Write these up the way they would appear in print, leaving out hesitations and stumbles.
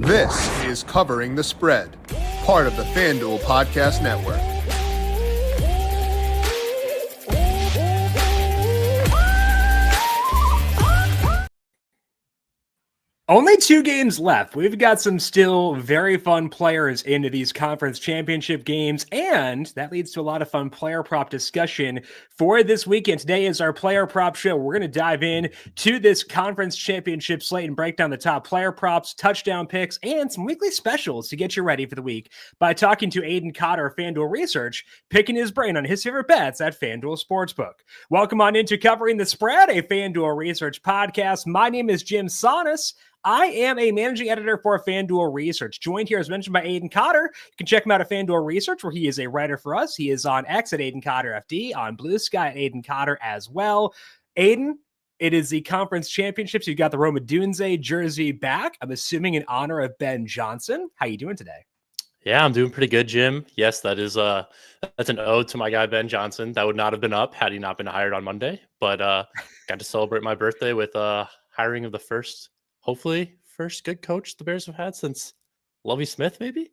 This is Covering the Spread, part of the FanDuel Podcast Network. Only 2 games left. We've got some still very fun players into these conference championship games, and that leads to a lot of fun player prop discussion for this weekend. Today is our player prop show. We're going to dive in to this conference championship slate and break down the top player props, touchdown picks, and some weekly specials to get you ready for the week by talking to Aidan Cotter of FanDuel Research, picking his brain on his favorite bets at FanDuel Sportsbook. Welcome on into Covering the Spread, a FanDuel Research podcast. My name is JimSannes. I am a managing editor for FanDuel Research, joined here as mentioned by Aidan Cotter. You can check him out at FanDuel Research, where he is a writer for us. He is on X at AidanCotterFD, on Blue Sky at Aidan Cotter as well. Aidan, it is the conference championships. You've got the Roma Dunze jersey back, I'm assuming in honor of Ben Johnson. How you doing today? Yeah, I'm doing pretty good, Jim. Yes, that's an ode to my guy, Ben Johnson. That would not have been up had he not been hired on Monday, but got to celebrate my birthday with hiring of the first good coach the Bears have had since Lovie Smith, maybe?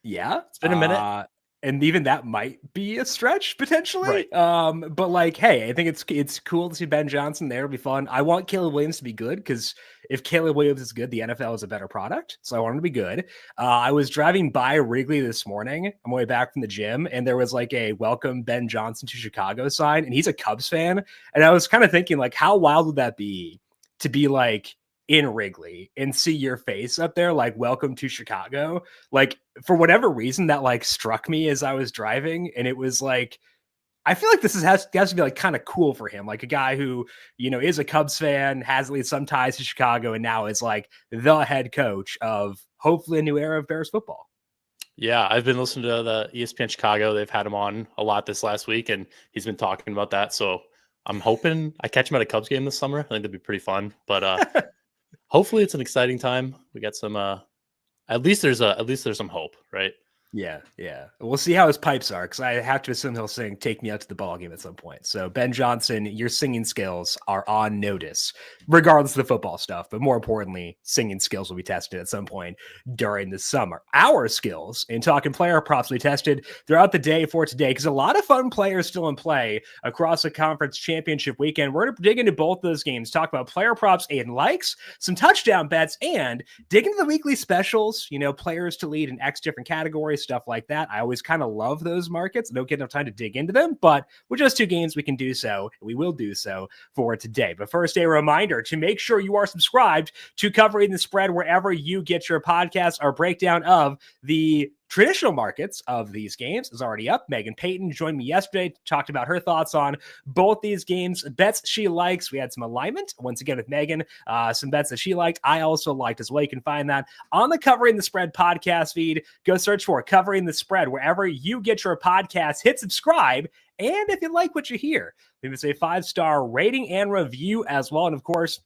Yeah. It's been a minute. And even that might be a stretch potentially. Right. But like, hey, I think it's cool to see Ben Johnson there. It'll be fun. I want Caleb Williams to be good because if Caleb Williams is good, the NFL is a better product. So I want him to be good. I was driving by Wrigley this morning on my way back from the gym, and there was like a welcome Ben Johnson to Chicago sign, and he's a Cubs fan. And I was kind of thinking, like, how wild would that be to be like in Wrigley and see your face up there, like, welcome to Chicago. Like, for whatever reason, that like struck me as I was driving. And it was like, I feel like this has to be like kind of cool for him. Like a guy who, you know, is a Cubs fan, has at least some ties to Chicago, and now is like the head coach of hopefully a new era of Bears football. Yeah, I've been listening to the ESPN Chicago. They've had him on a lot this last week, and he's been talking about that. So I'm hoping I catch him at a Cubs game this summer. I think that'd be pretty fun. But hopefully it's an exciting time. We got some at least there's some hope, right? Yeah. We'll see how his pipes are, because I have to assume he'll sing "Take Me Out to the Ball Game" at some point. So Ben Johnson, your singing skills are on notice, regardless of the football stuff. But more importantly, singing skills will be tested at some point during the summer. Our skills in talking player props will be tested throughout the day for today, because a lot of fun players still in play across the conference championship weekend. We're going to dig into both those games, talk about player props Aidan likes, some touchdown bets, and dig into the weekly specials, you know, players to lead in X different categories, stuff like that. I always kind of love those markets. I don't get enough time to dig into them, but with just 2 games, we can do so. We will do so for today. But first, a reminder to make sure you are subscribed to Covering the Spread wherever you get your podcasts. Our breakdown of the traditional markets of these games is already up. Megan Payton joined me yesterday, talked about her thoughts on both these games, bets she likes. We had some alignment once again with Megan, some bets that she liked. I also liked as well. You can find that on the Covering the Spread podcast feed. Go search for Covering the Spread wherever you get your podcasts. Hit subscribe. And if you like what you hear, leave us a 5-star rating and review as well. And of course,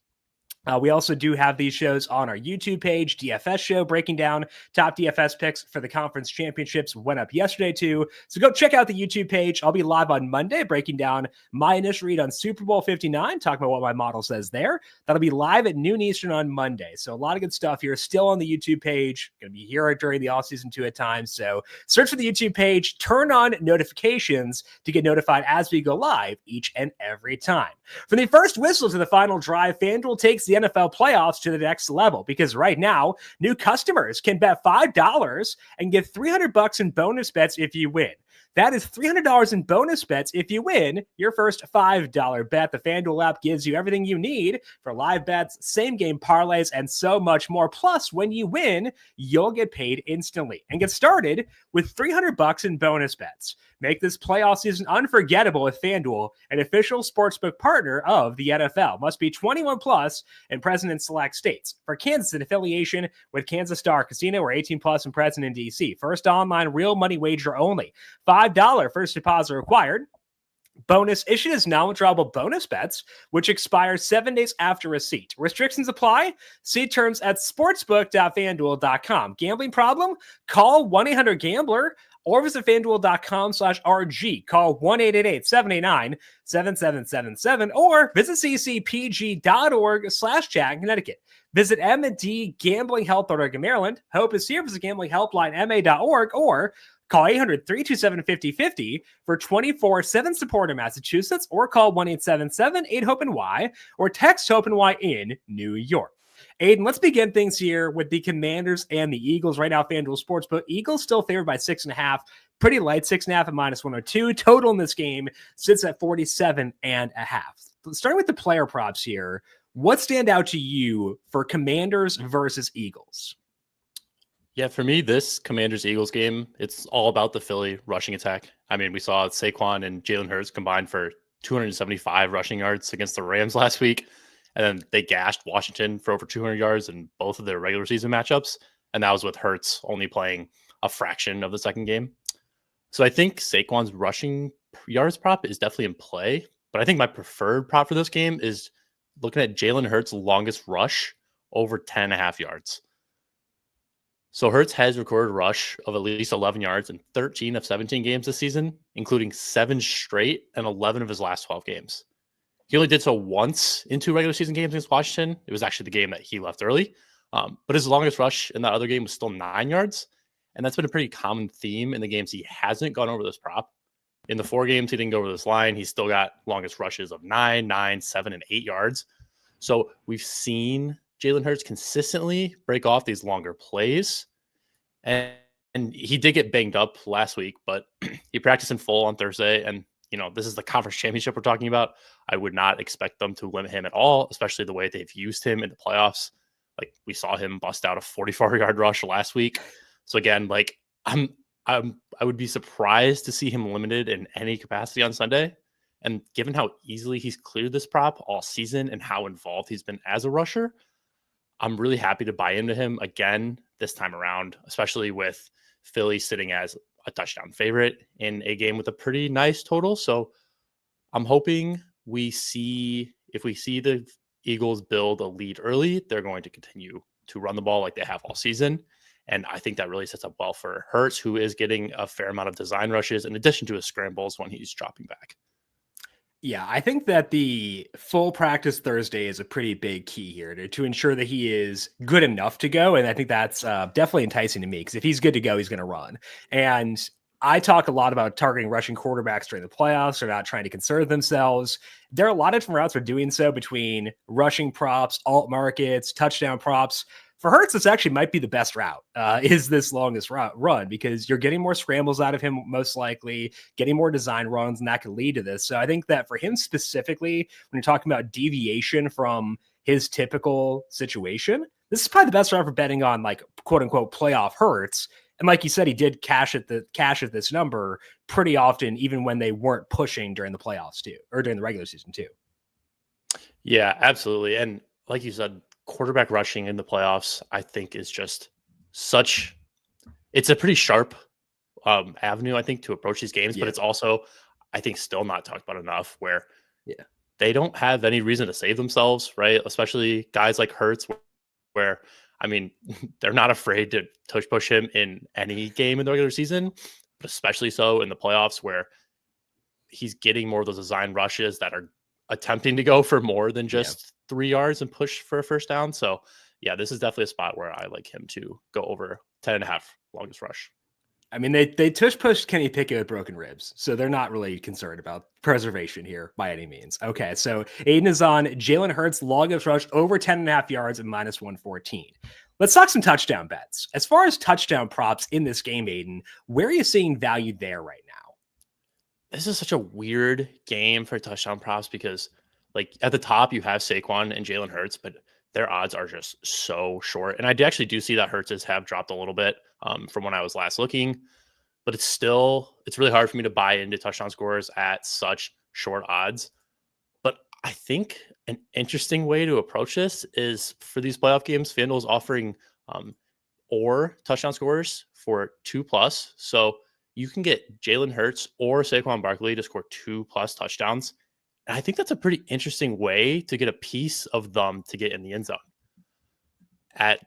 we also do have these shows on our YouTube page, DFS show, breaking down top DFS picks for the conference championships. Went up yesterday too. So go check out the YouTube page. I'll be live on Monday, breaking down my initial read on Super Bowl 59, talking about what my model says there. That'll be live at noon Eastern on Monday. So a lot of good stuff here still on the YouTube page. Going to be here during the offseason too at times. So search for the YouTube page, turn on notifications to get notified as we go live each and every time. From the first whistle to the final drive, FanDuel takes the NFL playoffs to the next level, because right now new customers can bet $5 and get $300 in bonus bets if you win. That is $300 in bonus bets if you win your first $5 bet. The FanDuel app gives you everything you need for live bets, same game parlays, and so much more. Plus, when you win, you'll get paid instantly. And get started with $300 in bonus bets. Make this playoff season unforgettable with FanDuel, an official sportsbook partner of the NFL. Must be 21 plus and present in select states. For Kansas, an affiliation with Kansas Star Casino, or 18 plus and present in DC. First online real money wager only. $5 first deposit required. Bonus issued as non-withdrawable bonus bets, which expire 7 days after receipt. Restrictions apply. See terms at sportsbook.fanduel.com. Gambling problem? Call 1-800-GAMBLER. or visit FanDuel.com/RG. Call 1-888-789-7777 or visit ccpg.org/chat in Connecticut. Visit mdgamblinghelp.org in Maryland. Hope is here. Visit gamblinghelplinema.org or call 800-327-5050 for 24/7 support in Massachusetts, or call 1-877-8-HOPE-NY or text HOPE-NY in New York. Aidan, let's begin things here with the Commanders and the Eagles. Right now, FanDuel Sportsbook. Eagles still favored by 6.5. Pretty light, 6.5 at -102. Total in this game sits at 47.5. Starting with the player props here, what stand out to you for Commanders versus Eagles? Yeah, for me, this Commanders-Eagles game, it's all about the Philly rushing attack. I mean, we saw Saquon and Jalen Hurts combined for 275 rushing yards against the Rams last week. And then they gashed Washington for over 200 yards in both of their regular season matchups. And that was with Hurts only playing a fraction of the second game. So I think Saquon's rushing yards prop is definitely in play. But I think my preferred prop for this game is looking at Jalen Hurts' longest rush over 10.5 yards. So Hurts has recorded a rush of at least 11 yards in 13 of 17 games this season, including 7 straight and 11 of his last 12 games. He only did so once in 2 regular season games against Washington. It was actually the game that he left early. But his longest rush in that other game was still 9 yards. And that's been a pretty common theme in the games he hasn't gone over this prop. In the 4 games he didn't go over this line, he's still got longest rushes of 9, 7, and 8 yards. So we've seen Jalen Hurts consistently break off these longer plays. And he did get banged up last week, but he practiced in full on Thursday. And, you know, this is the conference championship we're talking about. I would not expect them to limit him at all, especially the way they've used him in the playoffs. Like, we saw him bust out a 44-yard rush last week. So again, like, I would be surprised to see him limited in any capacity on Sunday. And given how easily he's cleared this prop all season and how involved he's been as a rusher, I'm really happy to buy into him again this time around, especially with Philly sitting as a touchdown favorite in a game with a pretty nice total. So I'm hoping if we see the Eagles build a lead early, they're going to continue to run the ball like they have all season. And I think that really sets up well for Hurts, who is getting a fair amount of design rushes in addition to his scrambles when he's dropping back. Yeah, I think that the full practice Thursday is a pretty big key here to ensure that he is good enough to go. And I think that's definitely enticing to me, because if he's good to go, he's going to run. And I talk a lot about targeting rushing quarterbacks during the playoffs. They're not trying to conserve themselves. There are a lot of different routes for doing so, between rushing props, alt markets, touchdown props. For Hurts, this actually might be the best route, is this longest run, because you're getting more scrambles out of him, most likely, getting more design runs, and that could lead to this. So I think that for him specifically, when you're talking about deviation from his typical situation, this is probably the best route for betting on, like, quote unquote playoff Hurts. And like you said, he did cash at this number pretty often, even when they weren't pushing during the playoffs too, or during the regular season too. Yeah, absolutely. And like you said, quarterback rushing in the playoffs, I think, is just it's a pretty sharp avenue, I think, to approach these games, but it's also, I think, still not talked about enough, where they don't have any reason to save themselves, right? Especially guys like Hurts, where, I mean, they're not afraid to push him in any game in the regular season, but especially so in the playoffs, where he's getting more of those design rushes that are attempting to go for more than just 3 yards and push for a first down. So yeah, this is definitely a spot where I like him to go over 10.5 longest rush. I mean, they pushed Kenny Pickett with broken ribs, so they're not really concerned about preservation here by any means. Okay, so Aidan is on Jalen Hurts longest rush over 10.5 yards at -114. Let's talk some touchdown bets. As far as touchdown props in this game, Aidan, where are you seeing value there right now? This is such a weird game for touchdown props, because, like, at the top you have Saquon and Jalen Hurts, but their odds are just so short. And I actually do see that Hurts have dropped a little bit from when I was last looking, but it's really hard for me to buy into touchdown scores at such short odds. But I think an interesting way to approach this is, for these playoff games, FanDuel is offering or touchdown scores for 2+. So you can get Jalen Hurts or Saquon Barkley to score 2+ touchdowns. And I think that's a pretty interesting way to get a piece of them to get in the end zone at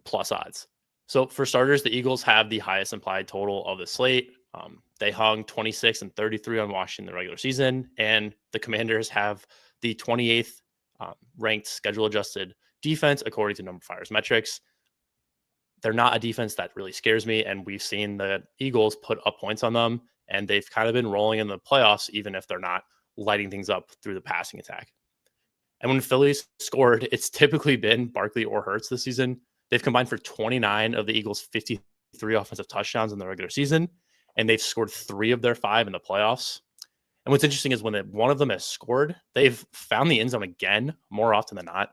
plus odds. So for starters, the Eagles have the highest implied total of the slate. They hung 26 and 33 on Washington in the regular season, and the Commanders have the 28th ranked schedule adjusted defense according to Number Fire's metrics. They're not a defense that really scares me, and we've seen the Eagles put up points on them, and they've kind of been rolling in the playoffs, even if they're not lighting things up through the passing attack. And when Philly's scored, it's typically been Barkley or Hurts this season. They've combined for 29 of the Eagles' 53 offensive touchdowns in the regular season, and they've scored 3 of their 5 in the playoffs. And what's interesting is when one of them has scored, they've found the end zone again more often than not.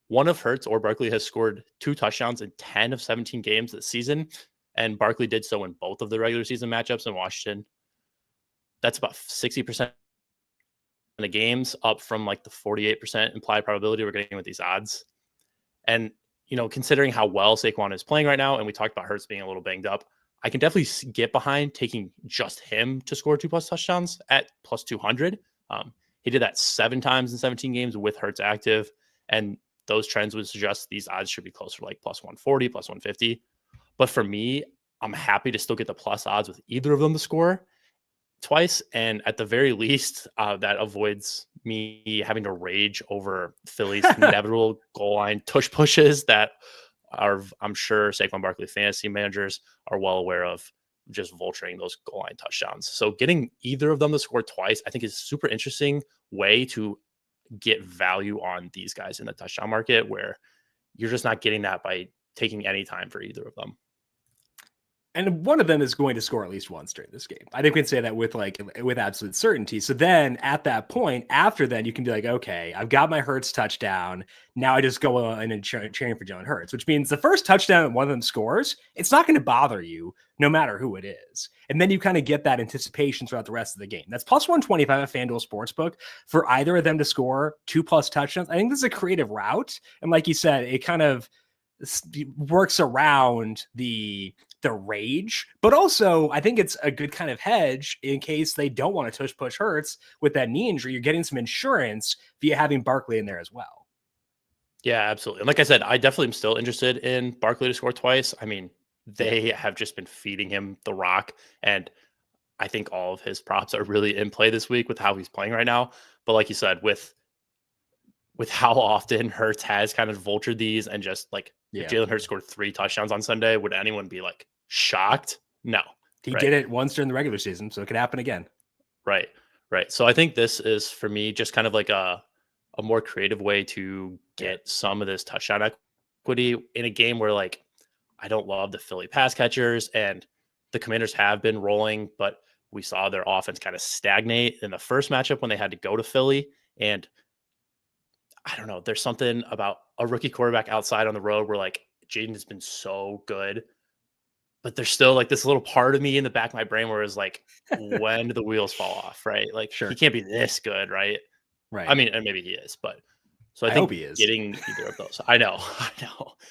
One of Hurts or Barkley has scored 2 touchdowns in 10 of 17 games this season, and Barkley did so in both of the regular season matchups in Washington. That's about 60% of the games, up from like the 48% implied probability we're getting with these odds. And, considering how well Saquon is playing right now, and we talked about Hurts being a little banged up, I can definitely get behind taking just him to score 2+ touchdowns at plus 200. He did that 7 times in 17 games with Hurts active, and those trends would suggest these odds should be closer to like plus 140, plus 150. But for me, I'm happy to still get the plus odds with either of them to score twice. And at the very least, that avoids me having to rage over Philly's inevitable goal line tush pushes that I'm sure Saquon Barkley fantasy managers are well aware of, just vulturing those goal line touchdowns. So getting either of them to score twice, I think, is a super interesting way to get value on these guys in the touchdown market, where you're just not getting that by taking any time for either of them. And one of them is going to score at least once during this game. I think we can say that with absolute certainty. So then at that point, after then, you can be like, okay, I've got my Hurts touchdown. Now I just go in and cheering for Jalen Hurts, which means the first touchdown one of them scores, it's not going to bother you no matter who it is. And then you kind of get that anticipation throughout the rest of the game. That's plus 125 at FanDuel Sportsbook for either of them to score 2+ touchdowns. I think this is a creative route. And like you said, it kind of works around the rage, but also I think it's a good kind of hedge in case they don't want to push Hurts with that knee injury. You're getting some insurance via having Barkley in there as well. Yeah, absolutely. And like I said, I definitely am still interested in Barkley to score twice. I mean, they have just been feeding him the rock, and I think all of his props are really in play this week with how he's playing right now. But like you said, with how often Hurts has kind of vultured these, and just like if Jalen Hurts scored 3 touchdowns on Sunday, would anyone be like shocked? No. He did it once during the regular season, so it could happen again. Right. So I think this is, for me, just kind of like a more creative way to get some of this touchdown equity in a game where, like, I don't love the Philly pass catchers, and the Commanders have been rolling, but we saw their offense kind of stagnate in the first matchup when they had to go to Philly. And I don't know, there's something about a rookie quarterback outside on the road where, like, Jaden has been so good, but there's still like this little part of me in the back of my brain where it's like, when do the wheels fall off, right? Like, he can't be this good, right? Right. I mean, and maybe he is, but so I think hope he is getting either of those. I know.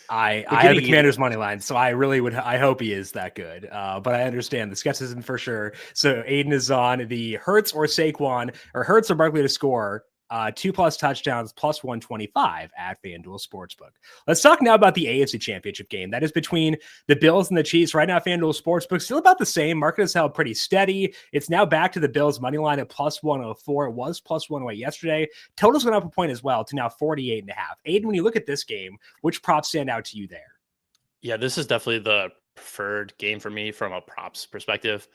I have the Commanders money line, so I really would. I hope he is that good. But I understand the skepticism for sure. So Aidan is on the Hurts or Saquon, or Hurts or Barkley to score 2+ touchdowns plus 125 at FanDuel Sportsbook. Let's talk now about the AFC Championship game. That is between the Bills and the Chiefs. Right now, FanDuel Sportsbook still about the same. Market has held pretty steady. It's now back to the Bills money line at plus 104. It was plus 108 yesterday. Totals went up a point as well to now 48.5. Aidan, when you look at this game, which props stand out to you there? Yeah, this is definitely the preferred game for me from a props perspective.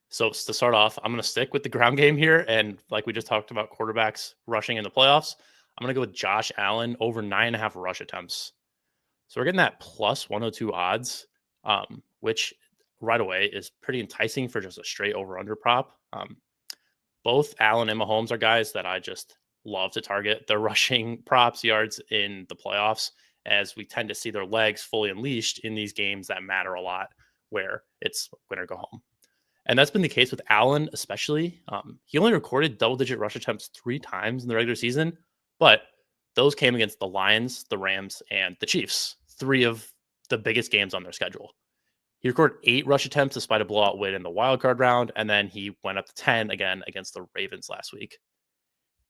So to start off, I'm going to stick with the ground game here. And like we just talked about quarterbacks rushing in the playoffs, I'm going to go with Josh Allen over 9.5 rush attempts. So we're getting that plus 102 odds, which right away is pretty enticing for just a straight over-under prop. Both Allen and Mahomes are guys that I just love to target their rushing props yards in the playoffs, as we tend to see their legs fully unleashed in these games that matter a lot, where it's win or go home. And that's been the case with Allen, especially. He only recorded double-digit rush attempts 3 times in the regular season, but those came against the Lions, the Rams, and the Chiefs, 3 of the biggest games on their schedule. He recorded 8 rush attempts despite a blowout win in the wildcard round, and then he went up to 10 again against the Ravens last week.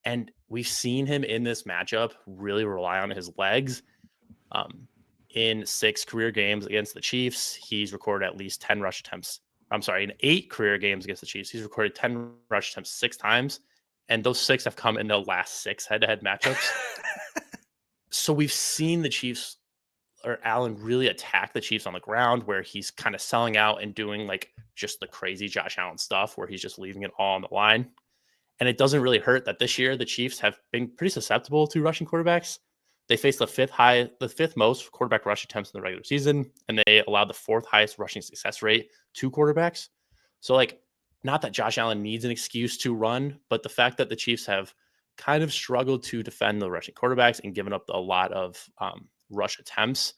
And we've seen him in this matchup really rely on his legs. in 6 career games against the Chiefs, he's recorded at least 10 rush attempts. I'm sorry, in 8 career games against the Chiefs, he's recorded 10 rush attempts 6 times. And those 6 have come in the last 6 head-to-head matchups. So we've seen the Chiefs or Allen really attack the Chiefs on the ground, where he's kind of selling out and doing like just the crazy Josh Allen stuff where he's just leaving it all on the line. And it doesn't really hurt that this year the Chiefs have been pretty susceptible to rushing quarterbacks. They faced the fifth most quarterback rush attempts in the regular season, and they allowed the 4th highest rushing success rate to quarterbacks. So like, not that Josh Allen needs an excuse to run, but the fact that the Chiefs have kind of struggled to defend the rushing quarterbacks and given up a lot of rush attempts,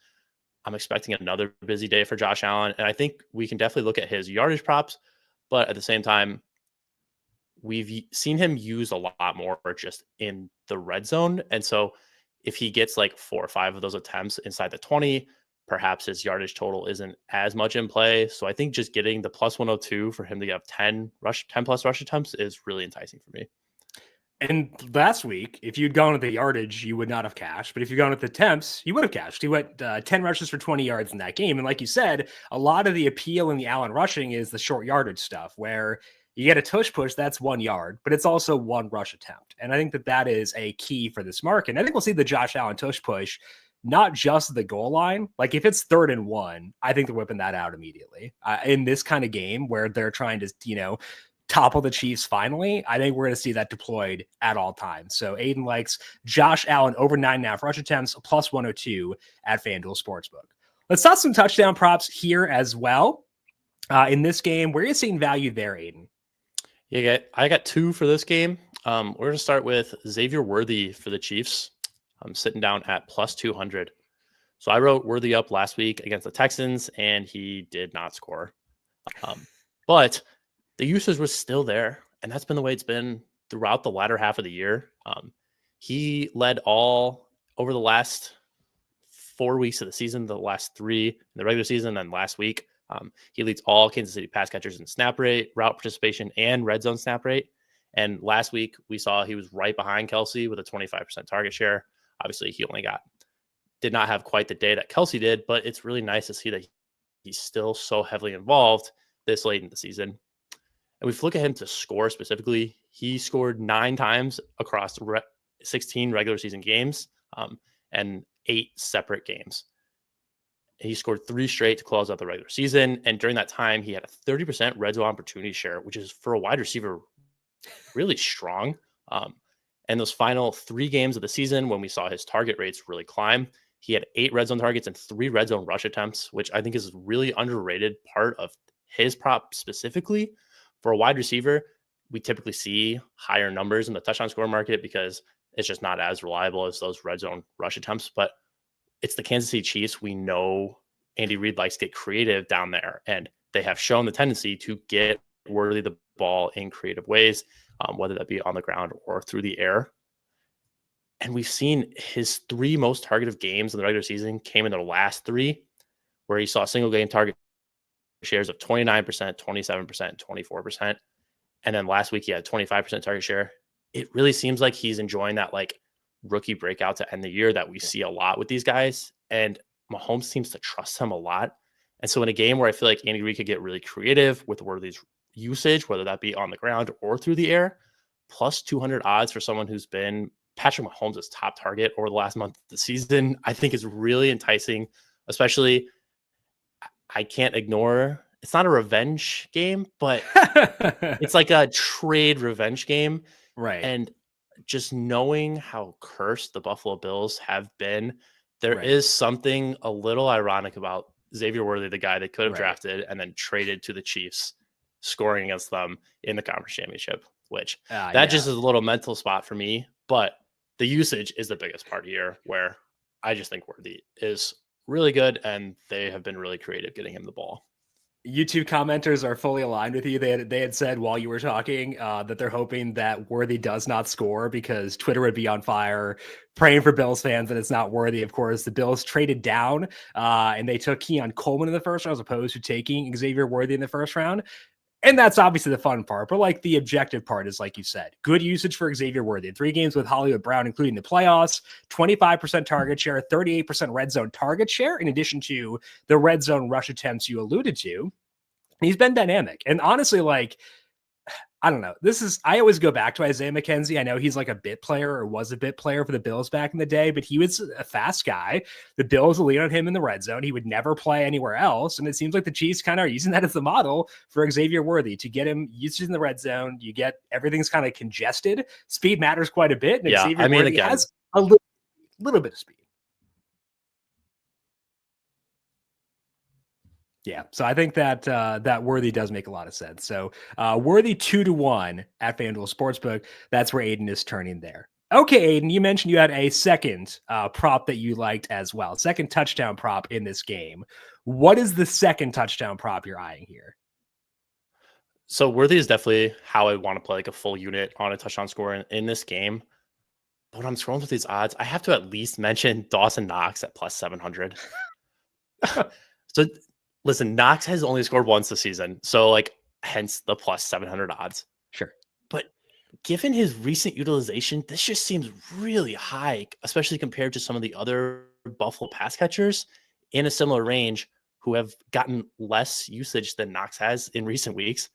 I'm expecting another busy day for Josh Allen. And I think we can definitely look at his yardage props, but at the same time, we've seen him use a lot more just in the red zone. And so if he gets like 4 or 5 of those attempts inside the 20, perhaps his yardage total isn't as much in play. So I think just getting the plus 102 for him to have 10 plus rush attempts is really enticing for me. And last week, if you'd gone with the yardage, you would not have cashed. But if you'd gone with the attempts, you would have cashed. He went 10 rushes for 20 yards in that game. And like you said, a lot of the appeal in the Allen rushing is the short yardage stuff, where you get a tush push, that's 1 yard, but it's also 1 rush attempt. And I think that is a key for this market. And I think we'll see the Josh Allen tush push, not just the goal line. Like if it's 3rd and 1, I think they're whipping that out immediately. In this kind of game where they're trying to, topple the Chiefs finally, I think we're going to see that deployed at all times. So Aidan likes Josh Allen over 9.5 rush attempts, plus 102 at FanDuel Sportsbook. Let's talk some touchdown props here as well. In this game, where are you seeing value there, Aidan? Yeah, I got 2 for this game. We're going to start with Xavier Worthy for the Chiefs. I'm sitting down at plus 200. So I wrote Worthy up last week against the Texans, and he did not score. But the usage was still there, and that's been the way it's been throughout the latter half of the year. He led all over the last 4 weeks of the season, the last 3 in the regular season, and last week. He leads all Kansas City pass catchers in snap rate, route participation, and red zone snap rate. And last week, we saw he was right behind Kelsey with a 25% target share. Obviously, he did not have quite the day that Kelsey did, but it's really nice to see that he's still so heavily involved this late in the season. And if we look at him to score specifically, he scored 9 times across 16 regular season games and 8 separate games. He scored 3 straight to close out the regular season. And during that time, he had a 30% red zone opportunity share, which is for a wide receiver really strong. And those final 3 games of the season, when we saw his target rates really climb, he had 8 red zone targets and 3 red zone rush attempts, which I think is a really underrated part of his prop specifically. For a wide receiver, we typically see higher numbers in the touchdown score market because it's just not as reliable as those red zone rush attempts. But it's the Kansas City Chiefs. We know Andy Reid likes to get creative down there, and they have shown the tendency to get Worthy the ball in creative ways, whether that be on the ground or through the air. And we've seen his 3 most targeted games in the regular season came in the last 3, where he saw single game target shares of 29%, 27%, 24%. And then last week he had 25% target share. It really seems like he's enjoying that like rookie breakout to end the year that we see a lot with these guys. And Mahomes seems to trust him a lot. And so in a game where I feel like Andy Reid could get really creative with Worthy's usage, whether that be on the ground or through the air, plus 200 odds for someone who's been Patrick Mahomes' top target over the last month of the season, I think is really enticing, especially I can't ignore, it's not a revenge game, but it's like a trade revenge game. Right. And just knowing how cursed the Buffalo Bills have been, there is something a little ironic about Xavier Worthy, the guy they could have drafted and then traded to the Chiefs, scoring against them in the conference championship, which just is a little mental spot for me. But the usage is the biggest part here, where I just think Worthy is really good, and they have been really creative getting him the ball. YouTube commenters are fully aligned with you. They had said while you were talking that they're hoping that Worthy does not score because Twitter would be on fire, praying for Bills fans that it's not Worthy. Of course, the Bills traded down and they took Keon Coleman in the first round as opposed to taking Xavier Worthy in the first round. And that's obviously the fun part, but like the objective part is, like you said, good usage for Xavier Worthy. 3 games with Hollywood Brown, including the playoffs, 25% target share, 38% red zone target share, in addition to the red zone rush attempts you alluded to. He's been dynamic. And honestly, like, I don't know. I always go back to Isaiah McKenzie. I know he's like a bit player, or was a bit player for the Bills back in the day, but he was a fast guy. The Bills will lean on him in the red zone. He would never play anywhere else. And it seems like the Chiefs kind of are using that as the model for Xavier Worthy to get him used in the red zone. You get everything's kind of congested. Speed matters quite a bit. And Xavier Worthy has a little bit of speed. Yeah, so I think that that Worthy does make a lot of sense. So Worthy 2-1 at FanDuel Sportsbook. That's where Aidan is turning there. Okay, Aidan, you mentioned you had a second prop that you liked as well. Second touchdown prop in this game. What is the second touchdown prop you're eyeing here? So Worthy is definitely how I want to play like a full unit on a touchdown score in this game. But when I'm scrolling through these odds, I have to at least mention Dawson Knox at plus 700. So listen, Knox has only scored once this season, so like hence the plus 700 odds. Sure. But given his recent utilization, this just seems really high, especially compared to some of the other Buffalo pass catchers in a similar range who have gotten less usage than Knox has in recent weeks.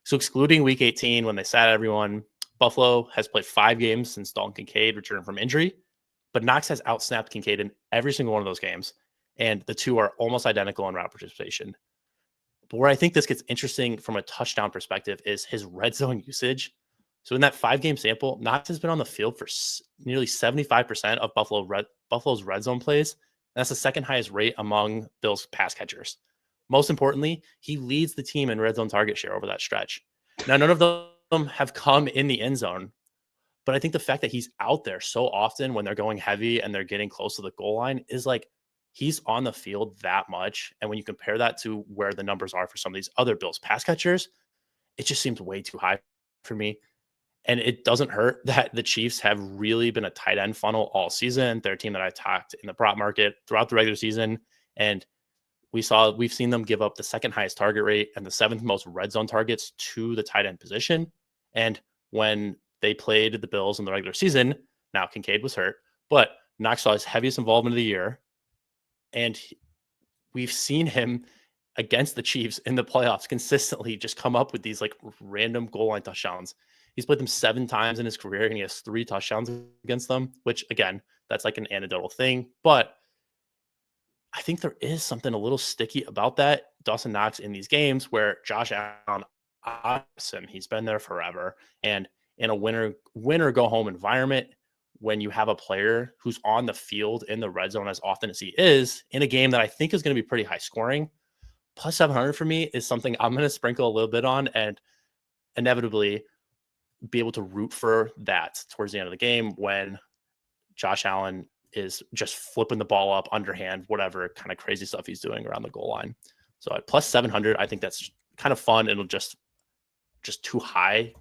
So excluding week 18 when they sat everyone, Buffalo has played 5 games since Dalton Kincaid returned from injury, but Knox has outsnapped Kincaid in every single one of those games. And the two are almost identical in route participation. But where I think this gets interesting from a touchdown perspective is his red zone usage. So in that 5-game sample, Knox has been on the field for nearly 75% of Buffalo's red zone plays. And that's the second highest rate among Bills pass catchers. Most importantly, he leads the team in red zone target share over that stretch. Now, none of them have come in the end zone, but I think the fact that he's out there so often when they're going heavy and they're getting close to the goal line is like, he's on the field that much. And when you compare that to where the numbers are for some of these other Bills pass catchers, it just seems way too high for me. And it doesn't hurt that the Chiefs have really been a tight end funnel all season. They're a team that I talked in the prop market throughout the regular season. And we've seen them give up the second highest target rate and the 7th most red zone targets to the tight end position. And when they played the Bills in the regular season, now Kincaid was hurt, but Knox saw his heaviest involvement of the year. And we've seen him against the Chiefs in the playoffs consistently just come up with these like random goal line touchdowns. He's played them 7 times in his career and he has 3 touchdowns against them, which again, that's like an anecdotal thing. But I think there is something a little sticky about that. Dawson Knox in these games where Josh Allen, awesome, he's been there forever. And in a winner go home environment, when you have a player who's on the field in the red zone as often as he is in a game that I think is going to be pretty high scoring, plus 700 for me is something I'm going to sprinkle a little bit on and inevitably be able to root for that towards the end of the game when Josh Allen is just flipping the ball up, underhand, whatever kind of crazy stuff he's doing around the goal line. So at plus 700, I think that's kind of fun. It'll just too high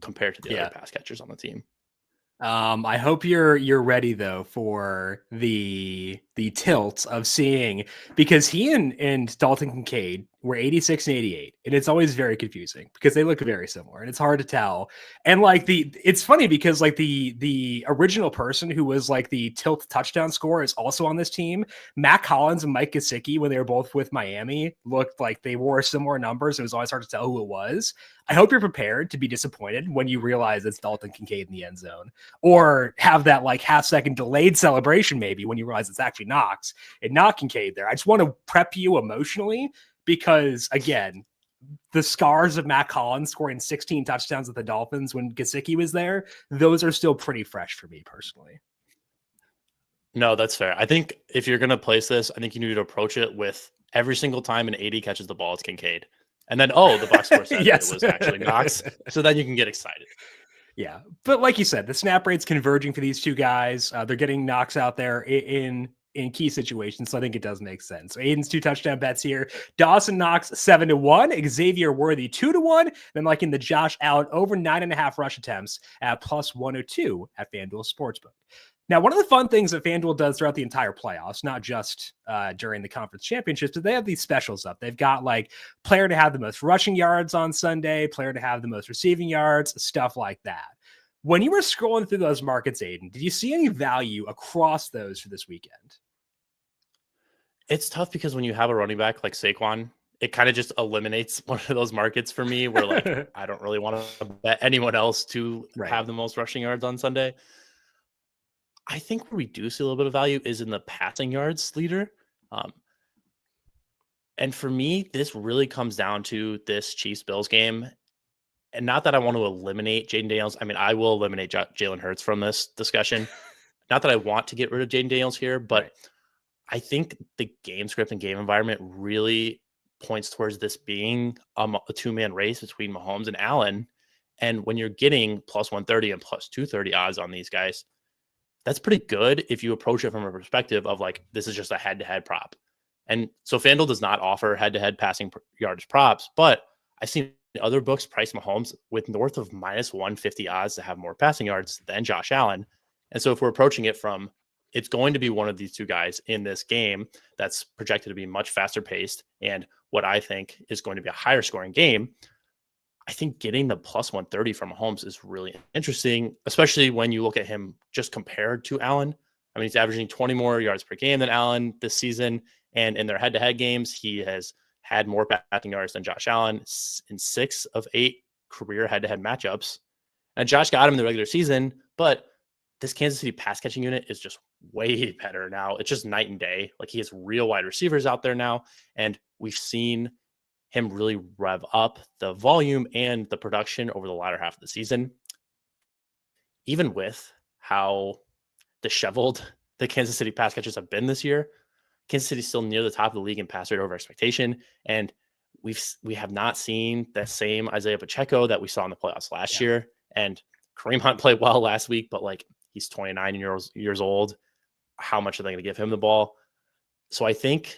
compared to the other pass catchers on the team. I hope you're ready though for the tilt of seeing, because he and Dalton Kincaid were 86 and 88, and it's always very confusing because they look very similar and it's hard to tell. And like it's funny because like the original person who was like the tilt touchdown scorer is also on this team. Matt Collins and Mike Gesicki, when they were both with Miami, looked like they wore similar numbers. It was always hard to tell who it was. I hope you're prepared to be disappointed when you realize it's Dalton Kincaid in the end zone, or have that like half-second delayed celebration maybe when you realize it's actually Knox and not Kincaid there. I just want to prep you emotionally because, again, the scars of Matt Collins scoring 16 touchdowns with the Dolphins when Gesicki was there, those are still pretty fresh for me personally. No, that's fair. I think if you're going to place this, I think you need to approach it with every single time an 80 catches the ball, it's Kincaid. And then, the box score said yes. it was actually Knox. So then you can get excited. Yeah. But like you said, the snap rate's converging for these two guys. They're getting Knox out there in key situations. So I think it does make sense. So Aidan's 2 touchdown bets here. Dawson Knox 7-1, Xavier Worthy 2-1. Then like in the Josh Allen over 9.5 rush attempts at plus 102 at FanDuel Sportsbook. Now, one of the fun things that FanDuel does throughout the entire playoffs, not just during the conference championships, is they have these specials up. They've got like player to have the most rushing yards on Sunday, player to have the most receiving yards, stuff like that. When you were scrolling through those markets, Aidan, did you see any value across those for this weekend? It's tough because when you have a running back like Saquon, it kind of just eliminates one of those markets for me where like I don't really want to bet anyone else to have the most rushing yards on Sunday. I think where we do see a little bit of value is in the passing yards leader. And for me, this really comes down to this Chiefs-Bills game. And not that I want to eliminate Jaden Daniels. I mean, I will eliminate Jalen Hurts from this discussion. Not that I want to get rid of Jaden Daniels here, but I think the game script and game environment really points towards this being a two-man race between Mahomes and Allen. And when you're getting plus 130 and plus 230 odds on these guys, that's pretty good if you approach it from a perspective of like, this is just a head-to-head prop. And so FanDuel does not offer head-to-head passing yardage props, but I've seen other books price Mahomes with north of minus 150 odds to have more passing yards than Josh Allen. And so if we're approaching it from, it's going to be one of these two guys in this game that's projected to be much faster paced and what I think is going to be a higher scoring game, I think getting the plus 130 from Mahomes is really interesting, especially when you look at him just compared to Allen. I mean, he's averaging 20 more yards per game than Allen this season. And in their head-to-head games, he has had more passing yards than Josh Allen in 6 of 8 career head-to-head matchups. And Josh got him in the regular season, but this Kansas City pass catching unit is just way better now. It's just night and day. Like he has real wide receivers out there now. And we've seen him really rev up the volume and the production over the latter half of the season. Even with how disheveled the Kansas City pass catchers have been this year, Kansas City's still near the top of the league in pass rate over expectation. And we have not seen that same Isaiah Pacheco that we saw in the playoffs last year. And Kareem Hunt played well last week, but like he's 29 years old. How much are they going to give him the ball? So I think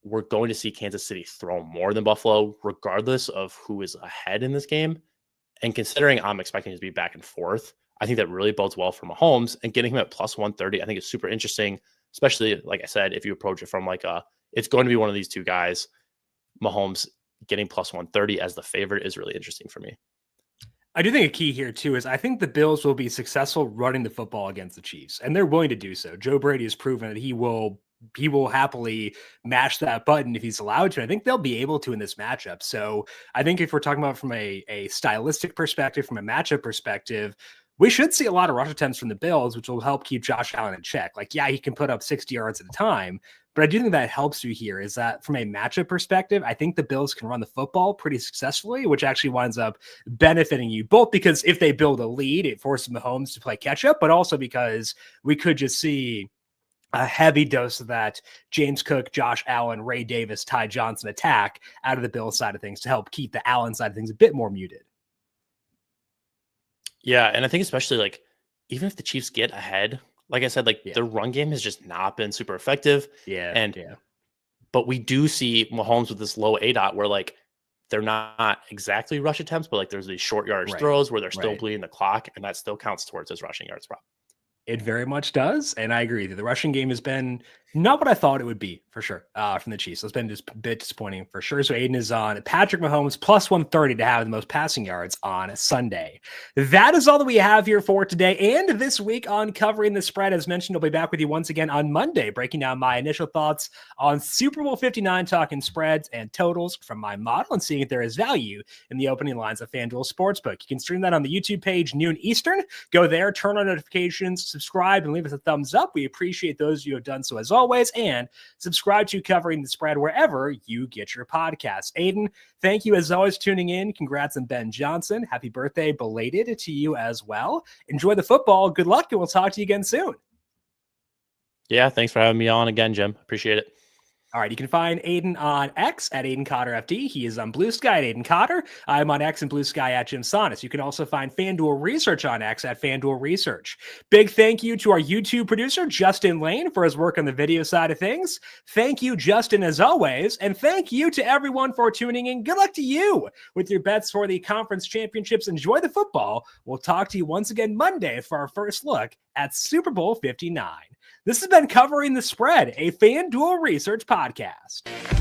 we're going to see Kansas City throw more than Buffalo, regardless of who is ahead in this game. And considering I'm expecting to be back and forth, I think that really bodes well for Mahomes, and getting him at plus 130, I think is super interesting, especially, like I said, if you approach it from like it's going to be one of these two guys. Mahomes getting plus 130 as the favorite is really interesting for me. I do think a key here too is I think the Bills will be successful running the football against the Chiefs, and they're willing to do so. Joe Brady has proven that he will happily mash that button if he's allowed to. I think they'll be able to in this matchup. So I think if we're talking about from a stylistic perspective, from a matchup perspective, we should see a lot of rush attempts from the Bills, which will help keep Josh Allen in check. Like, yeah, he can put up 60 yards at a time, but I do think that helps you here is that from a matchup perspective, I think the Bills can run the football pretty successfully, which actually winds up benefiting you, both because if they build a lead, it forces Mahomes to play catch up, but also because we could just see a heavy dose of that James Cook, Josh Allen, Ray Davis, Ty Johnson attack out of the Bills side of things to help keep the Allen side of things a bit more muted. Yeah, and I think especially like even if the Chiefs get ahead, like I said, like their run game has just not been super effective. But we do see Mahomes with this low ADOT where like they're not exactly rush attempts, but like there's these short yardage throws where they're still bleeding the clock, and that still counts towards his rushing yards prop. It very much does, and I agree that the rushing game has been not what I thought it would be, for sure, from the Chiefs. So it's been just a bit disappointing, for sure. So Aidan is on Patrick Mahomes, plus 130 to have the most passing yards on Sunday. That is all that we have here for today and this week on Covering the Spread. As mentioned, I'll be back with you once again on Monday, breaking down my initial thoughts on Super Bowl 59, talking spreads and totals from my model and seeing if there is value in the opening lines of FanDuel Sportsbook. You can stream that on the YouTube page, noon Eastern. Go there, turn on notifications, subscribe, and leave us a thumbs up. We appreciate those of you who have done so as always, and subscribe to Covering the Spread wherever you get your podcasts. Aidan, thank you as always tuning in. Congrats on Ben Johnson. Happy birthday belated to you as well. Enjoy the football. Good luck, and we'll talk to you again soon. Yeah, thanks for having me on again, Jim. Appreciate it. All right, you can find Aidan on X at AidanCotterFD. He is on Blue Sky at Aidan Cotter. I'm on X and Blue Sky at JimSannes. You can also find FanDuel Research on X at FanDuel Research. Big thank you to our YouTube producer, Justin Lane, for his work on the video side of things. Thank you, Justin, as always. And thank you to everyone for tuning in. Good luck to you with your bets for the conference championships. Enjoy the football. We'll talk to you once again Monday for our first look at Super Bowl 59. This has been Covering the Spread, a FanDuel Research podcast.